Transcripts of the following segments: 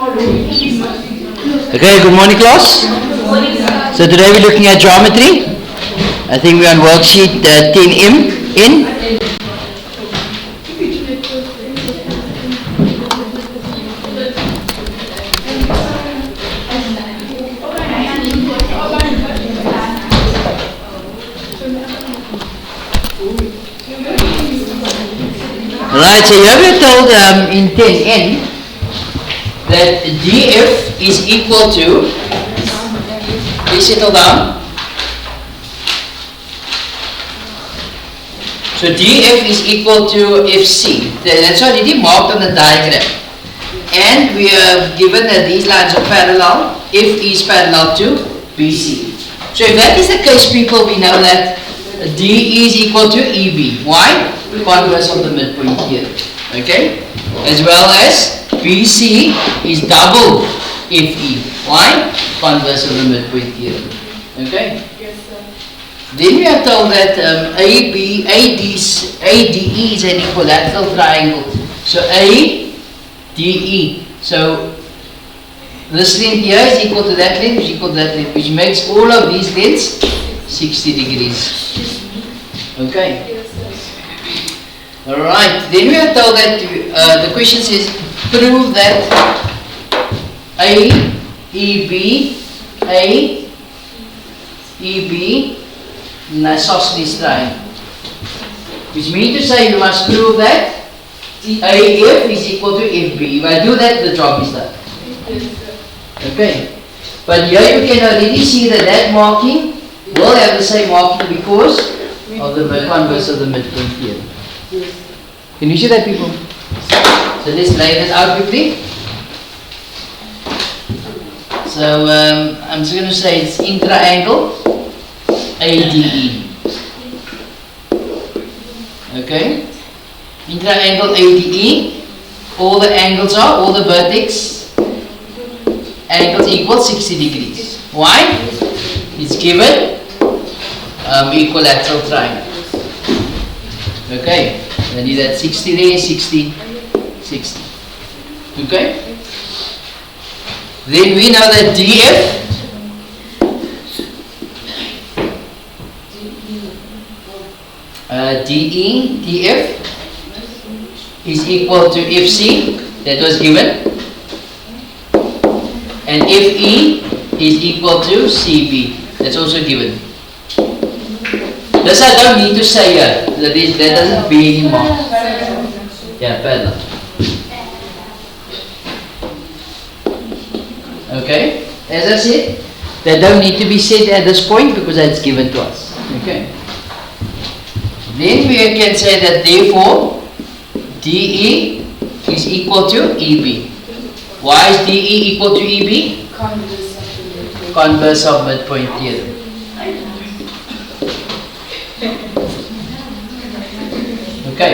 Okay, good morning class. So today we're looking at geometry. I think we're on worksheet 10M in. Right, so here we're told in 10N that df is equal to, please settle down. So df is equal to fc. That's already marked on the diagram. And we are given that these lines are parallel. F is parallel to bc. So if that is the case, people, we know that d is equal to eb. Why? Converse of the midpoint here. Okay? As well as BC is double FE. Why? Converse of the midpoint theorem. Okay? Yes, sir. Then we are told that ADE is an equilateral triangle. So ADE. So this length here is equal to that length, which is equal to that length, which makes all of these lengths 60 degrees. Okay? Yes, sir. Alright, then we are told that the question says prove that AEB an isosceles triangle. Which means to say you must prove that AF is equal to FB. If I do that, the job is done. Okay. But here you can already see that that marking will have the same marking because of the converse of the midpoint theorem. Can you see that, people? So let's lay that out quickly. So I'm just going to say it's in triangle ADE. Okay? In triangle ADE, all the angles are, all the vertex angles equal 60 degrees. Why? It's given equilateral triangle. Okay? I need that 60 there, 60, 60. Okay? Then we know that DF DF is equal to FC, that was given, and FE is equal to CB, that's also given. This I don't need to say here, that doesn't be anymore. Yeah, parallel. Okay, as I said, they don't need to be said at this point because that's given to us. Okay. Then we can say that therefore DE is equal to EB. Why is DE equal to EB? Converse of midpoint theorem. Okay.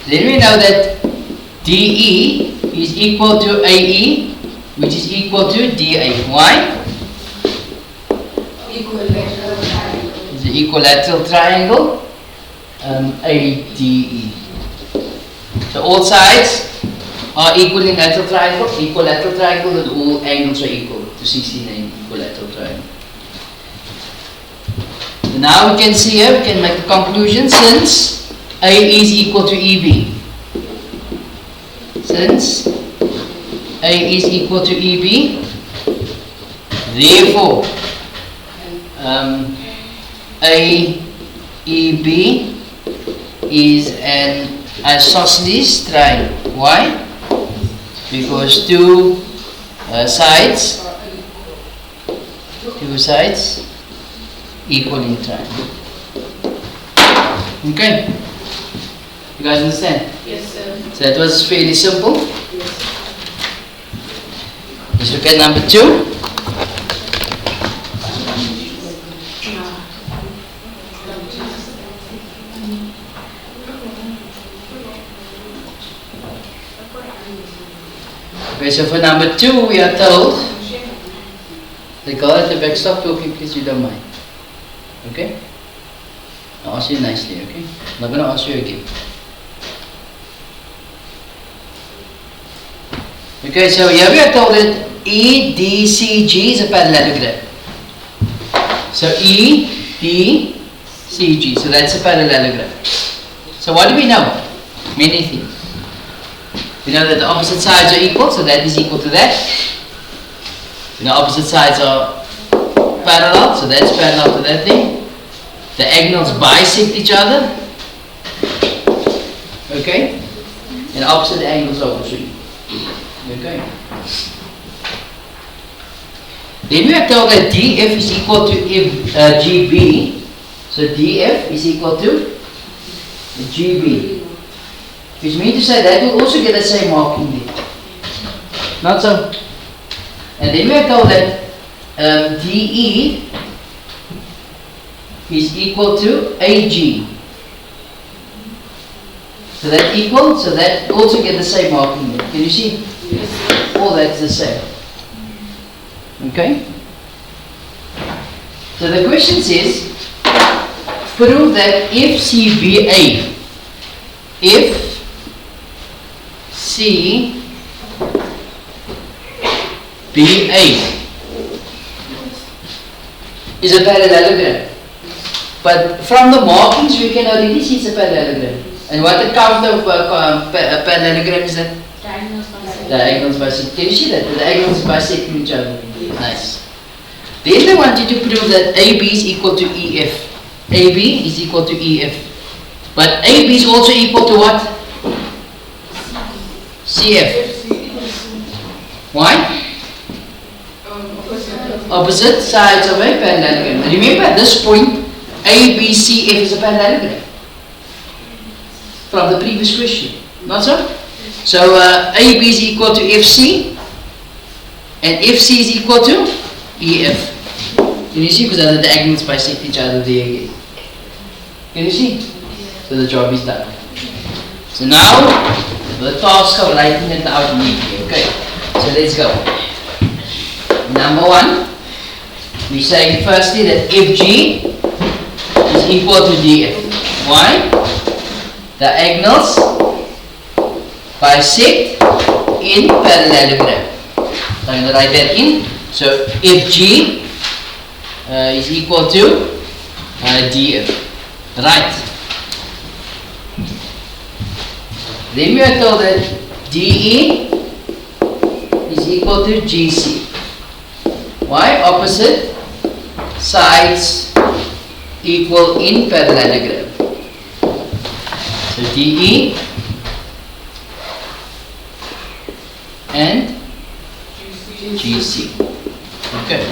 Then we know that DE is equal to AE, which is equal to DA. Why? It's an equilateral triangle, ADE. So all sides are equal in lateral triangle, that all angles are equal to 16 equilateral triangle. So now we can see here, we can make the conclusion, since A is equal to EB. Since A is equal to EB, therefore AEB is an isosceles triangle. Why? Because two sides equal in triangle. Okay? You guys understand? Yes, sir. So that was fairly simple. Yes. Let's look at number 2. Okay, so for number 2 we are told, the girl at the back, stop talking please, you don't mind. Okay? I'll ask you nicely, okay? I'm not going to ask you again. Okay, so here we are told that EDCG is a parallelogram. So EDCG, so that's a parallelogram. So what do we know? Many things. We know that the opposite sides are equal, so that is equal to that. We know opposite sides are parallel, so that's parallel to that thing. The diagonals bisect each other. Okay? And opposite angles over 3. Okay? Then we are told that DF is equal to GB. So DF is equal to GB. Which means to say that will also get the same marking there. Not so. And then we are told that DE is equal to AG. So that equal, so that also get the same marking there. Can you see? All that's the same. Okay? So the question says, prove that if CBA, if CBA is a parallelogram. But from the markings we can already see it's a parallelogram. And what the count of parallelogram is that? Diagonals bisect. Can you see that? The diagonals bisecting each other. Nice. Then they want you to prove that AB is equal to EF. AB is equal to EF. But AB is also equal to what? CF. Why? Opposite sides of a parallelogram. Remember at this point, ABCF is a parallelogram. From the previous question. Not so? So AB is equal to FC. And FC is equal to EF. Can you see? Because the diagonals bisect each other there again. Can you see? So the job is done. So now, the task of writing it out neatly. Okay. So let's go. Number 1, we say firstly that FG is equal to DF. Why? Diagonals bisect in parallelogram. So I'm going to write that in. So FG is equal to DF. Right. Then we are told that DE is equal to GC. Why? Opposite sides equal in parallelogram. So DE and GC. Okay.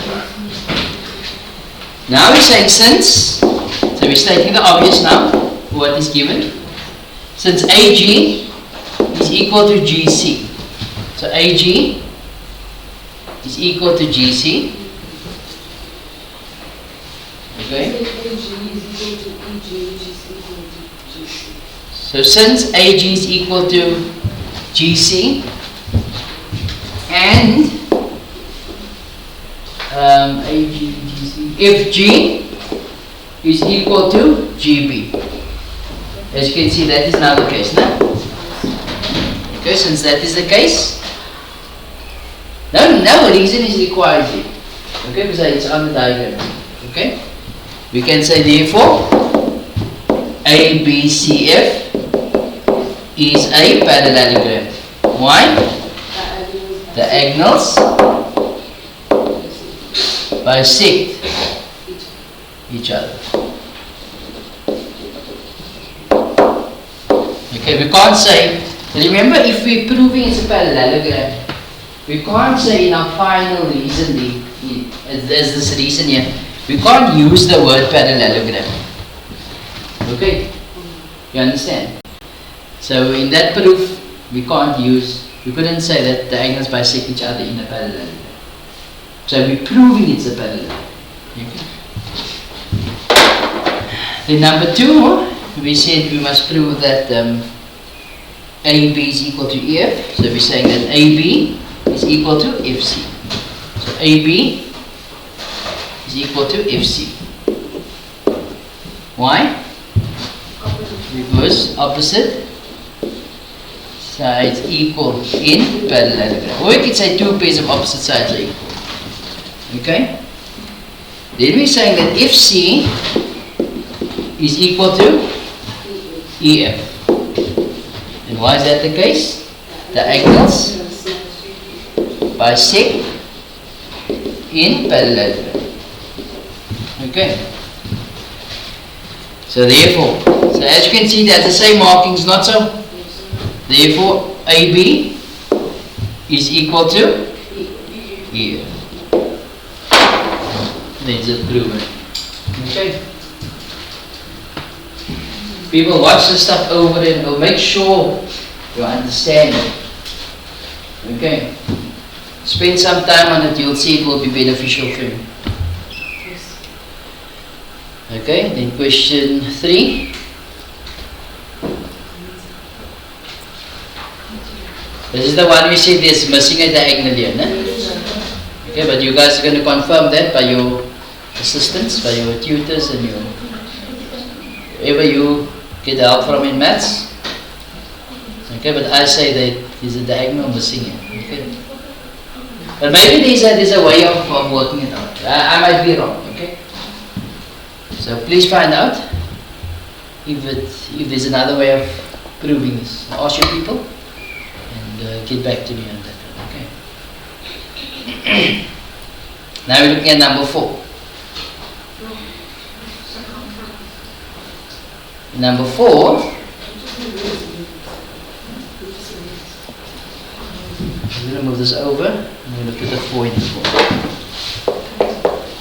Now we're saying since, so we're stating the obvious now, what is given. Since AG is equal to GC. So AG is equal to GC. Okay. So since AG is equal to GC and AG, GC, if G is equal to GB. As you can see, that is now the case, no? Okay, since that is the case, no reason is required here. Okay, because it's on the diagram. Okay, we can say therefore ABCF is a parallelogram. Why? Diagonals bisect each other. Okay, we can't say, remember if we're proving it's a parallelogram, we can't say in our final reason, as this reason here, we can't use the word parallelogram. Okay, you understand? So in that proof, we couldn't say that diagonals bisect each other in a parallelogram. So we're proving it's a parallelogram. Okay. Then number 2, we said we must prove that AB is equal to EF. So we're saying that AB is equal to FC. So AB is equal to FC. Why? Because opposite sides equal in parallelogram. Or we could say two pairs of opposite sides are equal. Okay? Then we're saying that if C is equal to EF. And why is that the case? Diagonals bisect in parallelogram. Okay. So therefore, so as you can see, that's the same markings, not so? Therefore, AB is equal to EF. There's a proven. Okay. People watch this stuff over and over. Make sure you understand it. Okay. Spend some time on it. You'll see it will be beneficial for you. Okay. Then question 3. This is the one we said there's missing a diagonal here, no? Okay, but you guys are going to confirm that by your assistants, by your tutors and your whoever you get help from in maths. Okay, but I say that there's a diagonal missing here. Okay. But maybe there's a way of working it out. I might be wrong, okay? So please find out if there's another way of proving this. Ask your people and get back to me on that. Okay. Now we're looking at number 4. Number 4, I'm going to move this over. I'm going to put the 4 in the 4.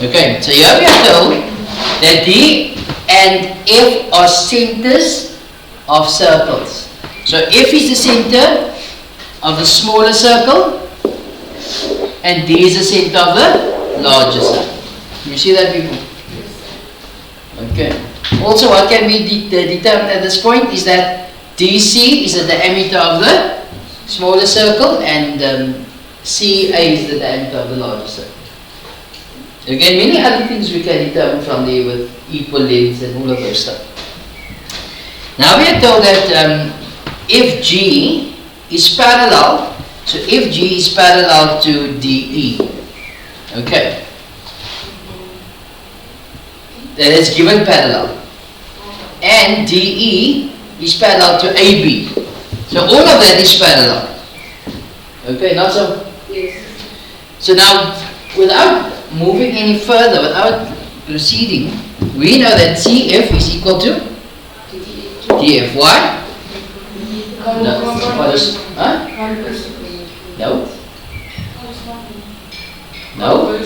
Okay, so here we are told that D and F are centers of circles. So F is the center of the smaller circle and D is the center of the larger circle. You see that, people? Okay. Also, what can be determined at this point is that DC is the diameter of the smaller circle and CA is the diameter of the larger circle. Again, many other things we can determine from there with equal lengths and all of those stuff. Now we are told that if G is parallel, so if G is parallel to DE, okay, that is given parallel, and DE is parallel to AB, so all of that is parallel. Okay, not so? Yes. So now, without moving any further, without proceeding, we know that CF is equal to DF. Why? No. What is? Huh? No. No.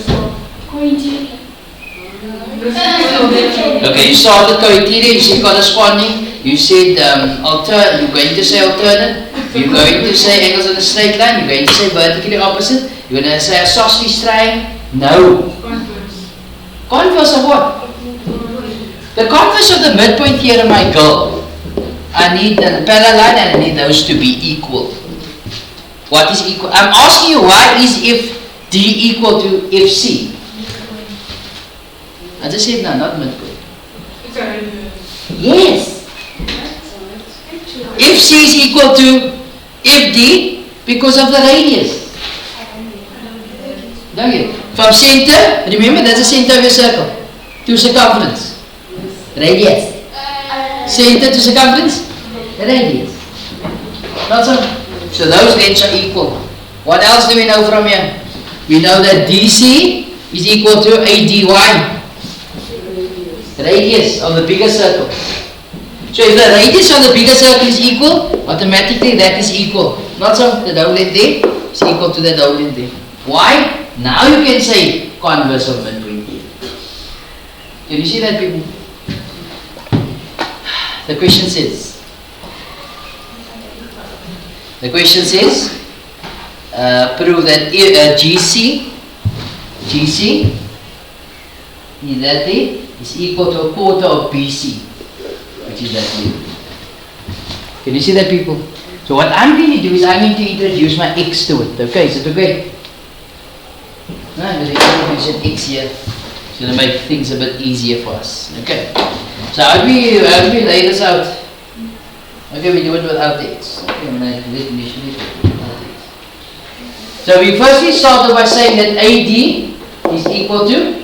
Okay, you saw the criteria, you said corresponding, you said you're going to say alternate, you're going to say angles on a straight line, you're going to say vertically opposite, you're going to say a sausage triangle. No. Converse of what? The converse of the midpoint theorem, my girl. I need the parallel line and I need those to be equal. What is equal? I'm asking you, why is if D equal to if C? I just said no, not midpoint. Yes. If C is equal to if D because of the radius. Don't get it? From center, remember that's the center of your circle, to circumference. Radius. Center to circumference, radius. Not so. So those lengths are equal. What else do we know from here? We know that DC is equal to ADY, radius of the bigger circle. So if the radius of the bigger circle is equal, automatically that is equal. Not so. The down length there is equal to the down length there. Why? Now you can say converse of midpoint theorem. Can you see that, people? The question says, prove that GC is that is equal to a quarter of BC, which is that here. Can you see that, people? So what I'm going to do is I'm going to introduce my x to it. Okay, is it okay? No, I'm going to introduce an x here. It's going to make things a bit easier for us. Okay. So how do we lay this out? Okay, we do it without x. Okay, when I did it initially, without x. So we firstly started by saying that AD is equal to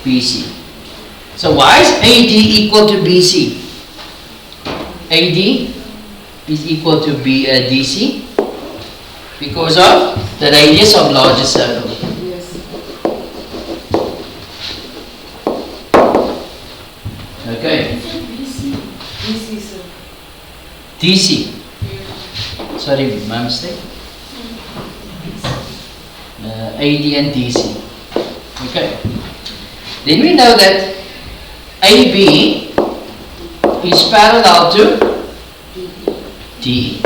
BC. So why is AD equal to BC? AD is equal to DC because of the radius of larger circle. Yes. Okay. DC, sir. DC. Sorry, my mistake. AD and DC. Okay. Then we know that AB is parallel to DE.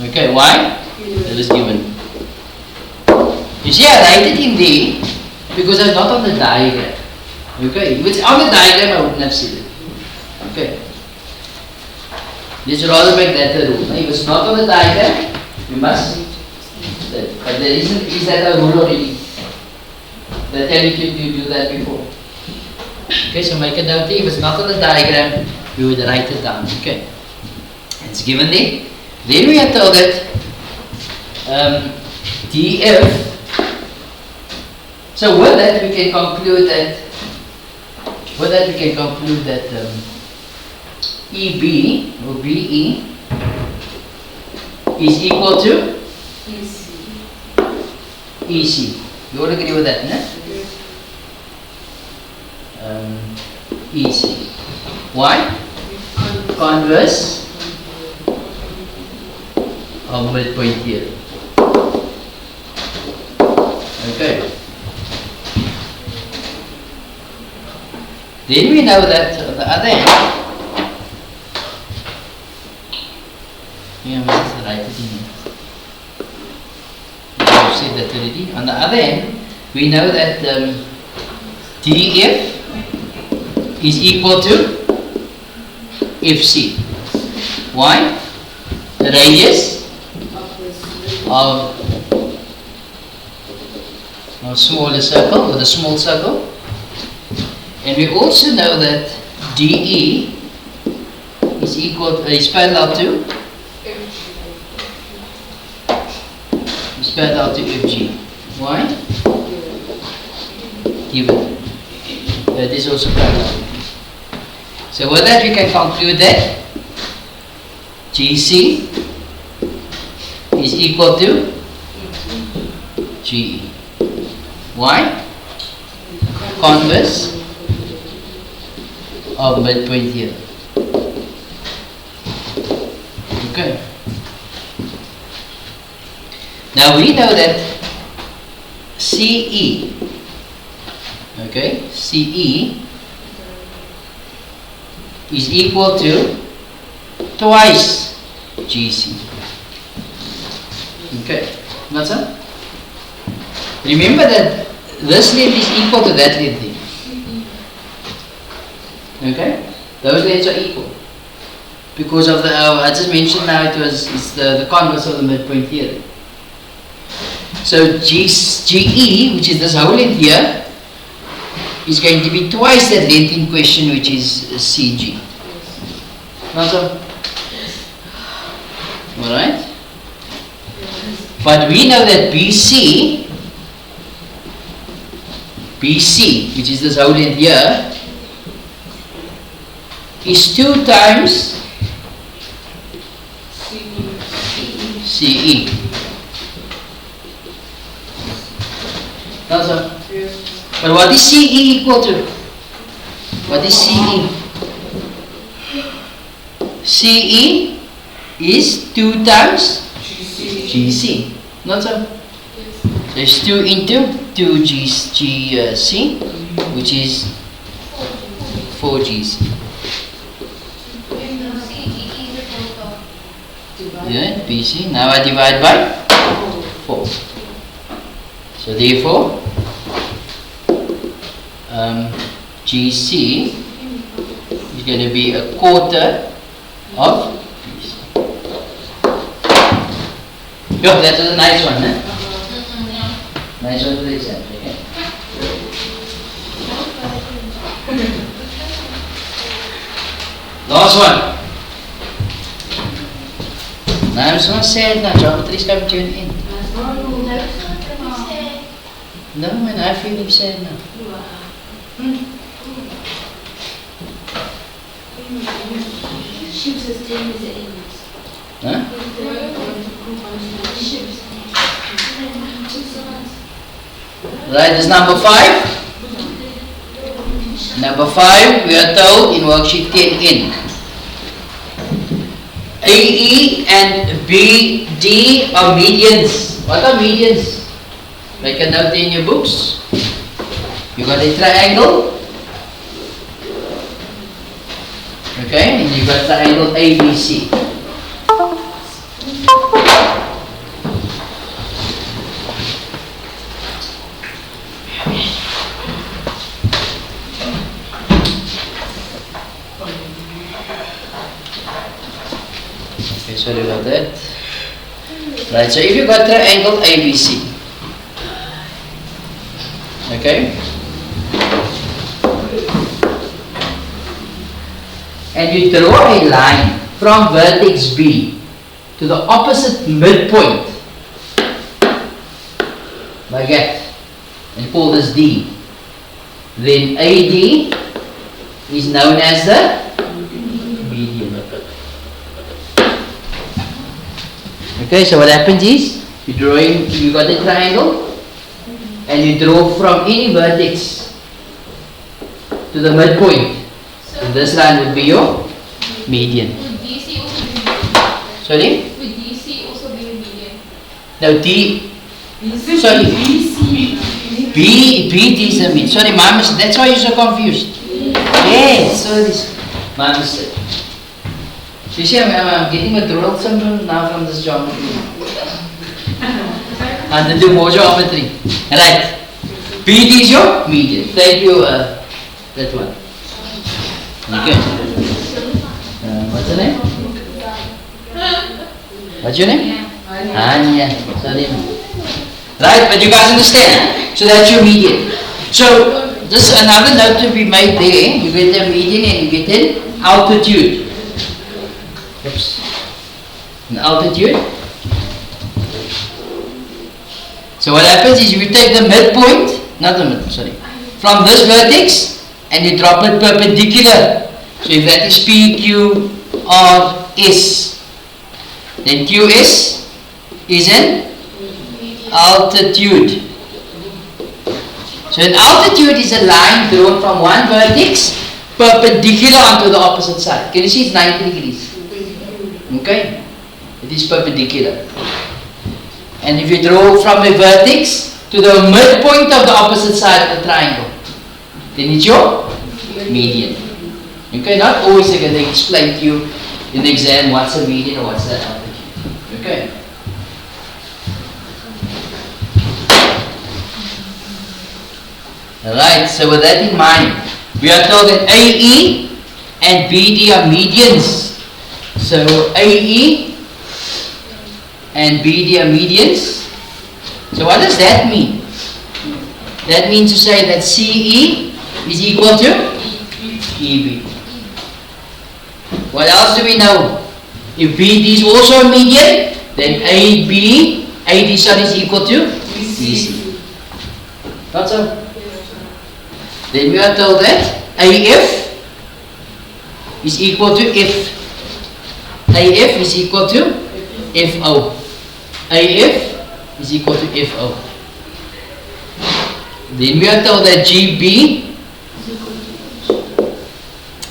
Okay, why? That is given. You see, I write it in D because I'm not on the diagram. Okay, if it's on the diagram, I wouldn't have seen it. Okay. Let's rather make that a rule. If it's not on the diagram, you must. But there is that a rule already? That tell you do that before. Okay, so make a note. If it's not on the diagram, we would write it down. Okay. It's given there. Then we are told that DF. So with that we can conclude that EB or BE is equal to EC. You all agree with that, no? EC. Why? Converse of midpoint here. Okay. Then we know that on the other hand, I've said that already. On the other hand, we know that DF is equal to FC. Why? The radius of a smaller circle, or the small circle. And we also know that DE is parallel to FG. Why? Given. That is also parallel. So with that we can conclude that GC is equal to GE. Why? Converse of midpoint here. Okay. Now we know that CE, okay, CE is equal to twice GC. Okay, what's up? Remember that this length is equal to that length. Okay, those lengths are equal because of the I just mentioned now it's the converse of the midpoint here. So GE, which is this whole length here, is going to be twice that length in question, which is CG. Also, alright? But we know that BC, which is this whole length here, is 2 times CE. Also, but what is CE equal to? What is CE? CE is 2 times GC. Not so? So it's 2 into 2 GC, which is 4 GC. Yeah, BC. Now I divide by 4. So therefore, GC is going to be 1/4 of BC. Yo, that was a nice one, huh? Nice one for the exam. Okay. Last one. Nou, I'm so sad now. Geometry's coming to an end. No, man, I'm feeling sad now. Huh? Right, this is number 5. Number 5, we are told in worksheet 10N. AE and BD are medians. What are medians? Make a note in your books. You got a triangle. Okay, and you got triangle ABC. Okay, sorry about that. Right, so if you got triangle ABC, okay, and you draw a line from vertex B to the opposite midpoint, like that, and call this D, then AD is known as the median. Okay, so what happens is, you got a triangle, and you draw from any vertex to the midpoint. So this line would be your median. Would DC also be median? Sorry? Would DC also be a median? No, sorry, BD is a median. Sorry, my mistake. That's why you're so confused. Yes, sorry. My mistake. You see, I'm getting a drill symbol now from this geometry. And then do more geometry. Right. BD is your median. Thank you, that one. Okay. What's your name? What's your name? Anya. Sorry. Right, but you guys understand. So that's your median. So this is another note to be made there. You get the median and you get an altitude. Oops. An altitude. So what happens is you take the midpoint, not the midpoint, sorry, from this vertex and you drop it perpendicular. So if that is P, Q, R, S, then QS is an altitude. So an altitude is a line drawn from one vertex perpendicular onto the opposite side. Can you see it's 90 degrees? Okay? It is perpendicular. And if you draw from a vertex to the midpoint of the opposite side of the triangle, then it's your median. Okay, not always they're going to explain to you in the exam what's a median or what's the altitude. Okay. Alright, so with that in mind, we are told that AE and BD are medians. So AE and BD are medians. So what does that mean? That means to say that CE is equal to EB. What else do we know? If BD is also a median, then AD is equal to BC. Not so? Then we are told that AF is equal to F. AF is equal to FO. AF is equal to FO. Then we are told that GB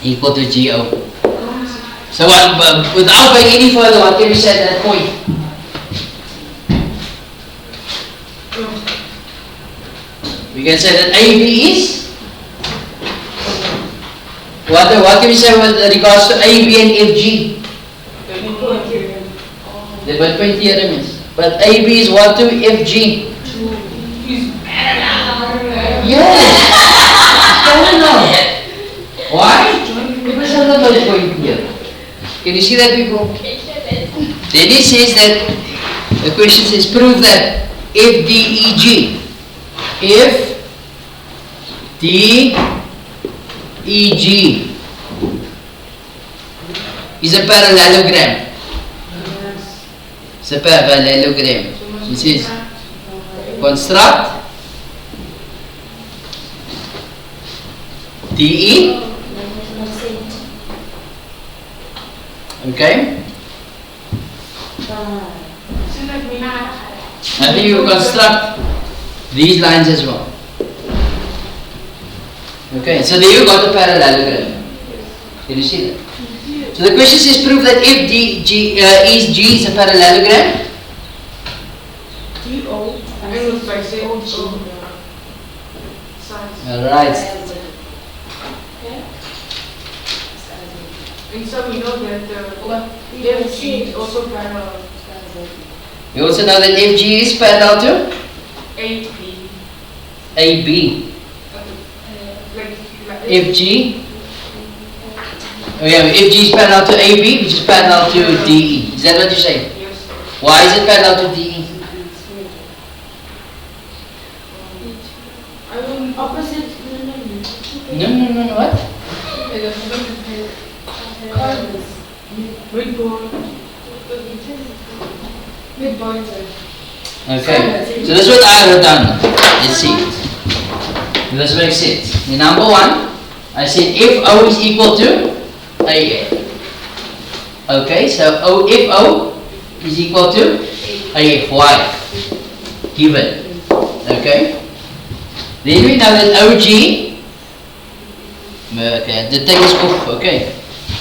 equal to GO. So without going any further, what can we say at that point? We can say that AB is what can we say with regards to AB and FG? The midpoint theorem is. But AB is what to FG? Yes! Parallel. Why? Because of the midpoint theorem. Can you see that, people? Then it says that the question says prove that FDEG. If DEG is a parallelogram. It's a parallelogram. It says construct DE. Okay. And then you construct these lines as well. Okay, so there you got the parallelogram. Can you see that? So the question says prove that if G is a parallelogram. Alright. And so we know that FG is also parallel. You also know that FG is parallel to AB. AB. Like FG. Oh yeah, FG is parallel to AB, which is parallel to DE. Is that what you're saying? yes. Why is it parallel to DE? Opposite. No, what? Midpoint. Okay, so that's what I wrote down. Let's see. This makes sense. In number 1, I said if O is equal to AF. Okay, so if O is equal to AF, why? Given. Okay. Then we know that OG, okay, the thing is off, okay,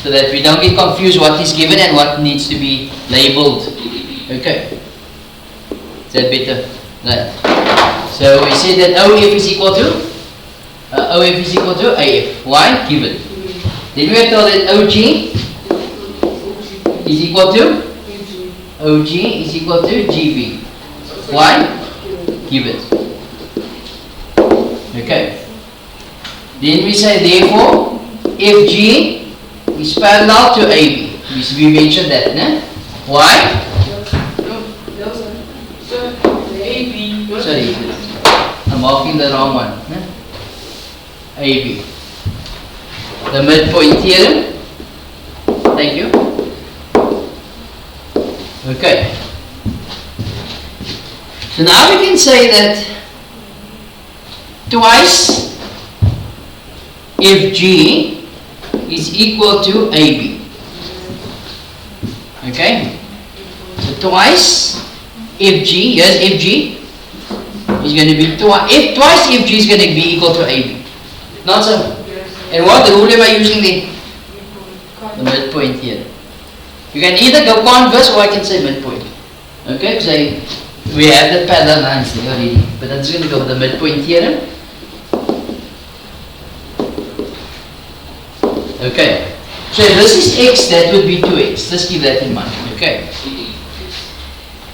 so that we don't get confused what is given and what needs to be labeled. Okay, is that better? Right. So we say that OF is equal to AF. Why? Given. Then we are told that OG is equal to GB. Why? Given. Okay. Then we say therefore if G is parallel to AB. We mentioned that, no? Why? AB. Sorry, I'm marking the wrong one. No? AB. The midpoint theorem. Thank you. Okay. So now we can say that twice if G is equal to AB. Okay? So twice if G, yes, if G is going to be twice if G is going to be equal to AB. Not so. And what rule am I using there? The midpoint here. You can either go converse or I can say midpoint. Okay, because we have the parallel lines there already. But I'm just going to go with the midpoint theorem. Okay. So if this is x, that would be 2x. Let's keep that in mind. Okay.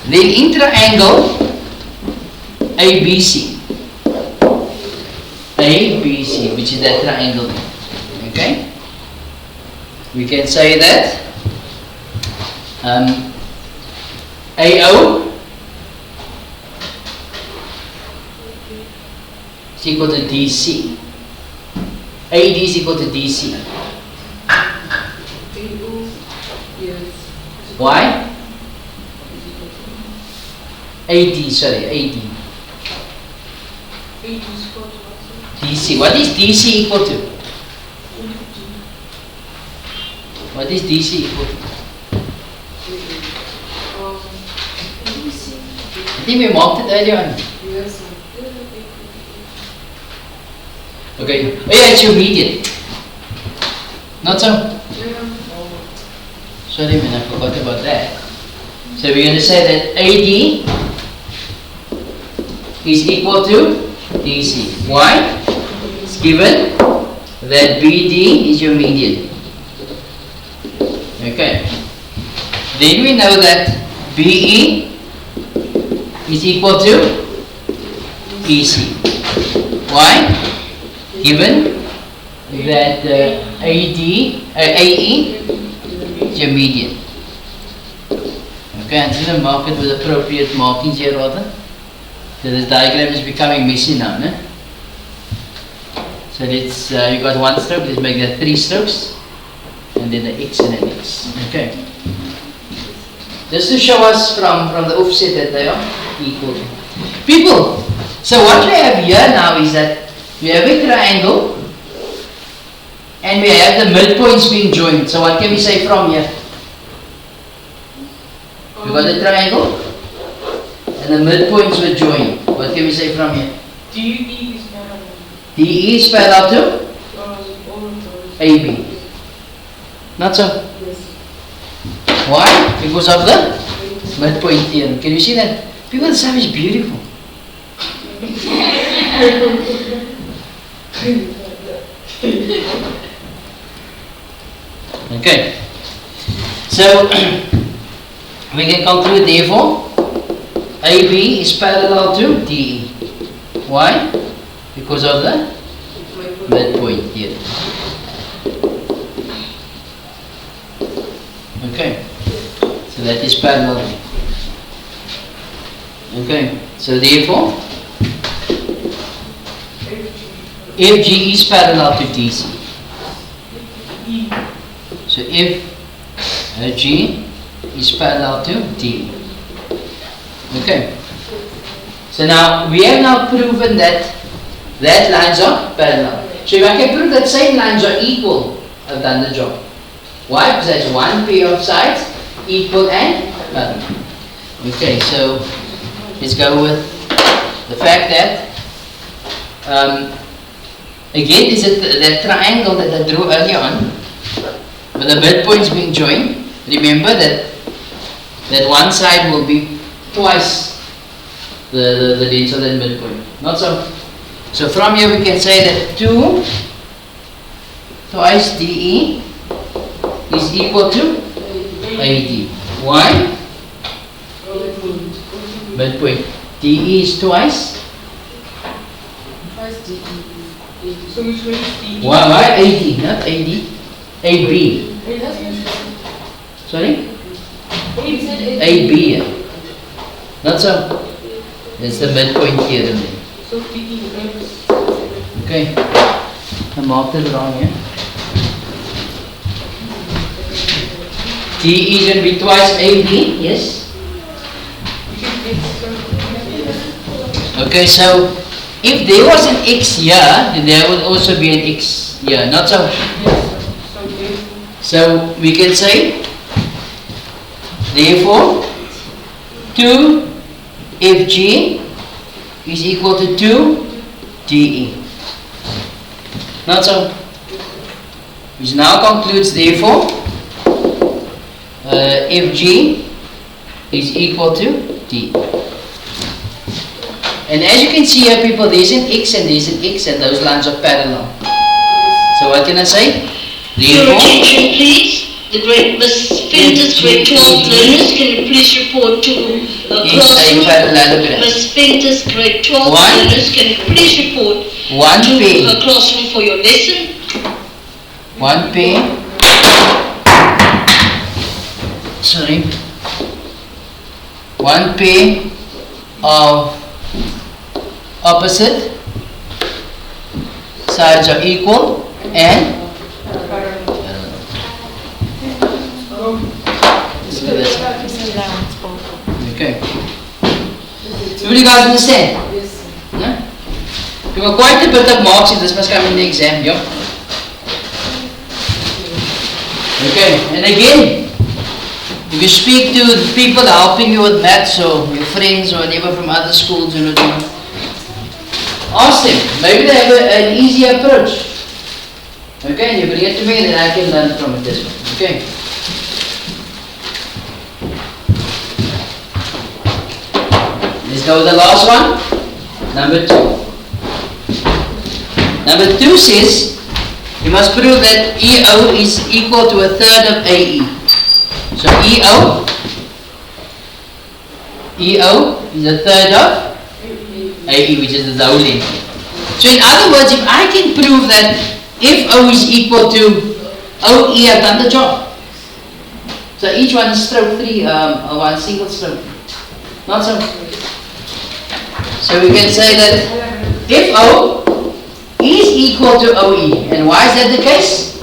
Then in triangle ABC. ABC, which is that triangle. Okay. We can say that AO is equal to DC. AD is equal to DC. Why? AD. DC. What is DC equal to? What is DC equal to? I think we marked it earlier on. Okay. Oh yeah, it's your median. Not so? Sorry man, I forgot about that. So we're going to say that AD is equal to DC. Why? It's given that BD is your median. Okay. Then we know that BE is equal to EC. Why? Given that AE is your median. Okay, I'm going to mark it with appropriate markings here rather. So this diagram is becoming messy now, no? So let's, you got one stroke, let's make that 3 strokes. And then the X and an X. Okay. Just to show us from the offset that they are equal. People, so what we have here now is that we have a triangle and we have the midpoints being joined. So what can we say from here? We got a triangle and the midpoints were joined. What can we say from here? DE is parallel. DE is parallel to AB. Not so? Why? Because of the midpoint theorem. Can you see that? People, the sun is beautiful. Okay. So, we can conclude therefore, AB is parallel to DE. Why? Because of the midpoint theorem. Okay. So that is parallel. Okay. So therefore, if G is parallel to DC. So if G is parallel to D. Okay. So now we have now proven that lines are parallel. So if I can prove that same lines are equal, I've done the job. Why? Because that's one pair of sides equal and parallel. Okay, so let's go with the fact that again, is it that triangle that I drew earlier on with the midpoints being joined? Remember that one side will be twice the length of that midpoint. Not so. So from here we can say that 2 twice DE is equal to AD. Why? Midpoint. DE is twice. So which way is DE? Why AD? Not AD. AB. Sorry? AB. Not so. It's the midpoint theorem. So DE is Okay. I marked it wrong here. DE is going to be twice AB. Yes. Okay, so if there was an X here, then there would also be an X here. Not so. So we can say, therefore, 2FG is equal to 2DE. Not so. Which now concludes, therefore, FG is equal to D. And as you can see here, people, there's an X and there's an X, and those lines are parallel. So what can I say? Your attention, please. The grade Miss Finter's grade 12 learners, can you please report to the classroom? Miss Finter's grade 12 learners, can you please report to her classroom for your lesson? One pair. Sorry. One pair of opposite sides are equal and okay. Do you guys understand? Yes. Yeah? There were quite a bit of marks in this must come in the exam, yeah? Okay, and again, if you speak to the people helping you with maths or your friends or whatever from other schools, you know, ask them. Maybe they have an easy approach. Okay, and you bring it to me and then I can learn from it as well. Okay. Let's go with the last one. Number 2. Number 2 says you must prove that EO is equal to a third of AE. So EO is a third of AE, which is the whole length. So in other words, if I can prove that if O is equal to OE, I've done the job. So each one is stroke 3, one single stroke. Not so. So we can say that if O is equal to OE, and why is that the case?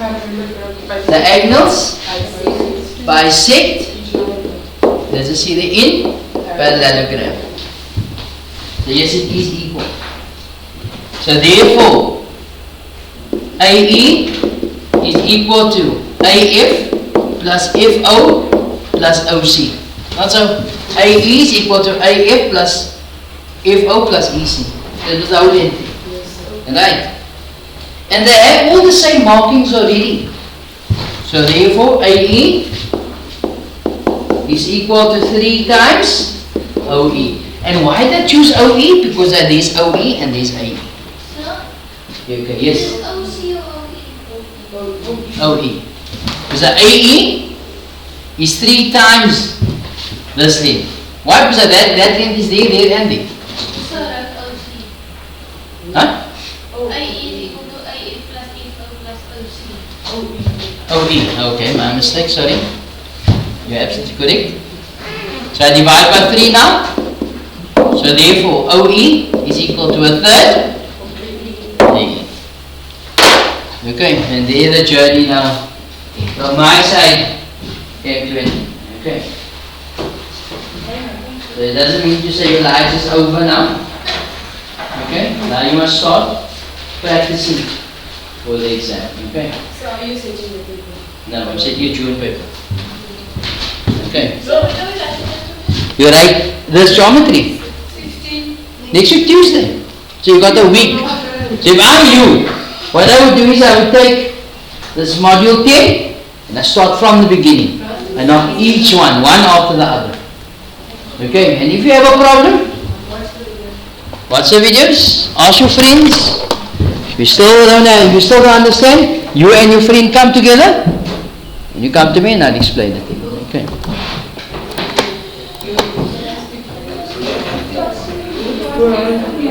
Diagonals bisect Let's just see the in parallelogram. So yes, it is equal. So therefore, AE is equal to AF plus FO plus OC. Not so. AE is equal to AF plus FO plus EC. That was the whole thing. Right? And they have all the same markings already. So therefore, AE is equal to 3 times OE. And why did I choose OE? Because there's OE and there's AE. Okay, yes? OC or OE? OE. Because the AE is 3 times this length. Why? Because that length is there, and there. Sir, OC. Huh? IE is equal to IF plus FO plus OC. OE. Okay, my mistake, sorry. You're absolutely correct. So I divide by 3 now. So therefore, OE is equal to a third. AE. Okay, and there the journey now from my side came to an end. Okay. So it doesn't mean to say your life is over now. Okay, now you must start practicing for the exam. Okay. So are you setting the paper? No, I'm setting your June paper. Okay. So, You write this geometry 16. next week Tuesday. So you got a week. So if I'm you, what I would do is I would take this module 10 and I start from the beginning. And not each one after the other. Okay, and if you have a problem, watch the videos, ask your friends. If you still don't understand, you and your friend come together and you come to me and I'll explain it to you. Okay. Well,